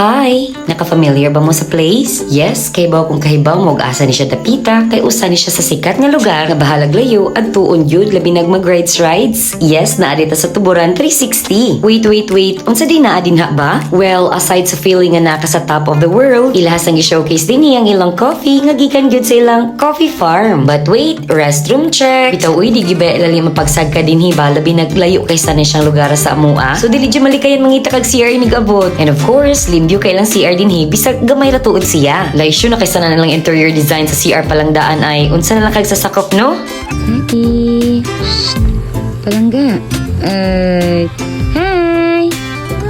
Hi! Naka-familiar ba mo sa place? Yes, kay baw kung kahibaw mo asa ni siya dapita, kay usa ni siya sa sikat nga lugar nga bahalag layo at tuon yun labi mag-rides. Yes, naa dito sa Tuburan 360. Wait. Unsa din naa dinha ba? Well, aside sa feeling nga naka sa top of the world, ilahasang i-showcase din niya ang ilang coffee nga gikan gyud sa ilang coffee farm. But wait, restroom check. Bitaw uy, di giba lalim mapagsag ka dinhi ba labi naglayo kay sa ni siyang lugar sa amua. So dili dyan malikayan mangita kag CR inig abot. And of course, limbyo kay lang CR dinhi bisag gamay ra tuod siya. Laisyo na kaysa na lang interior design sa CR palang daan ay unsa na lang kag sasakop no? Hey, palangga. Hi!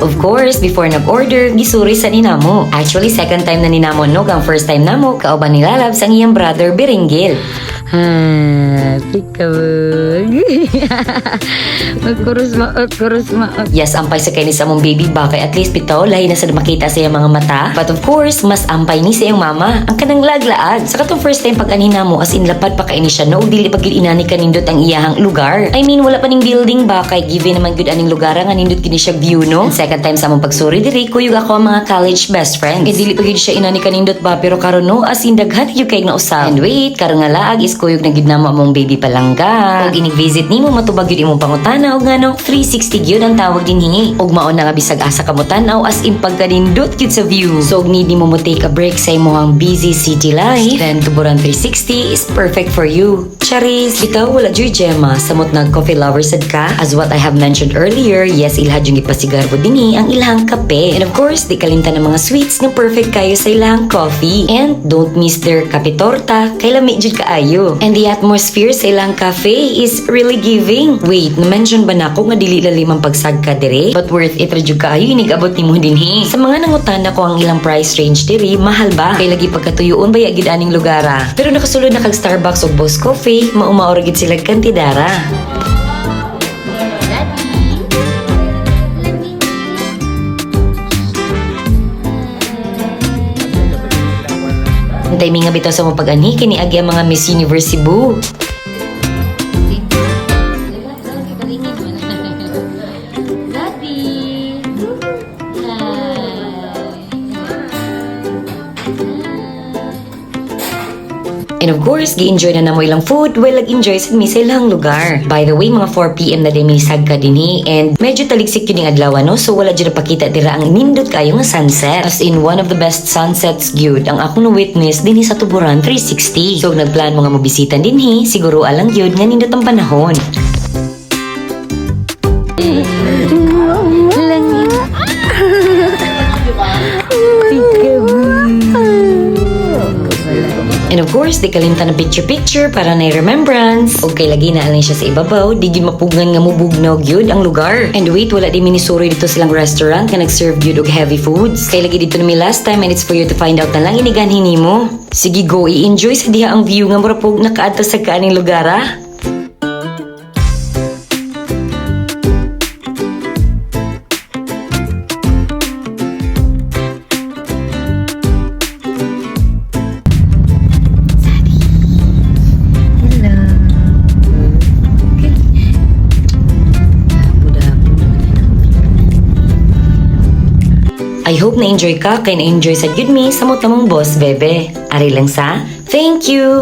Of course, before nag-order, gisuri sa ninamo. Actually, second time na ninamo no, ang first time namo, kauban ni Lalabs ang iyang brother Berenguel. Pikabog. Magkurus maot. Yes, ampay sa kay ni sa mong baby ba kay at least bitaw lahi na sa makita sa iyang mga mata. But of course, mas ampay ni sa iyang mama ang kanang laglaag. Sa katong first time pag anina mo as in lapad pa kay ni siya no, dili pag inani kanindot ang iyahang lugar. I mean, wala pa ning building ba kay given naman gud aning lugar nga nindot kini siya view no. And second time sa among pagsuri diri kuyog ako ang mga college best friends. E dili pa gid siya inani kanindot ba pero karon no as in daghan gyud kay nga usab. And wait, karon nga laag is kuyog na gid namo among baby palangga. Og inig visit nimo matubag gyud imong pangutana og ngano 360 gyud ang tawag dinhi. Og mao na nga bisag asa ka mo tan-aw as in pagkanindot gyud sa view. So og need nimo mo take a break sa imong busy city life, then Tuburan 360 is perfect for you. Charis, bitaw wala jud Gemma samot nag coffee lover sad ka. As what I have mentioned earlier, yes ilha jud ipasigarbo dinhi ang ilahang kape. And of course, di kalimtan ng mga sweets nga perfect kayo sa ilahang coffee. And don't miss their kape torta kay lami jud kaayo. And the atmosphere sa ilang cafe is really giving. Wait, na-mention ba na ako nga dili lalim ang pagsag ka dire? But worth it ra jud kaayo inig abot nimo dinhi. Sa mga nangutana ko ang ilang price range diri, mahal ba? Kay lagi pagkatuyoon baya gid aning lugara. Pero nakasulod na kag Starbucks ug Boss Coffee, maumaor gid sila kantidara. Timing nga bitaw sa mo pag-ani kini agi ang mga Miss Universe Cebu. And of course, gi-enjoy na namo ilang food while nag-enjoy sa misa ilang lugar. By the way, mga 4 PM na din misag ka dinhi and medyo taligsik yun yung adlaw no, so wala dyan napakita dira ang nindot kayo nga sunset. As in, one of the best sunsets gyud ang akong na-witness dinhi sa Tuburan 360. So nagplan mo nga mabisitan dinhi, siguro alang gyud nga nindot ang panahon. And of course, di kalimtan ng picture para na remembrance. O kay lagi na alin siya sa ibabaw, di gyud mapugan nga mubugnaw gyud ang lugar. And wait, wala di minisuri dito silang restaurant nga nag-serve gyud og heavy foods. Kay lagi dito nami last time and it's for you to find out na lang iniganhin nimo. Sige go, i-enjoy sa diha ang view nga murapog nakaadto sa kaaning lugar ah. I hope na-enjoy ka kay na-enjoy sa gyud mi sa mo tamong boss bebe. Ari lang sa, thank you!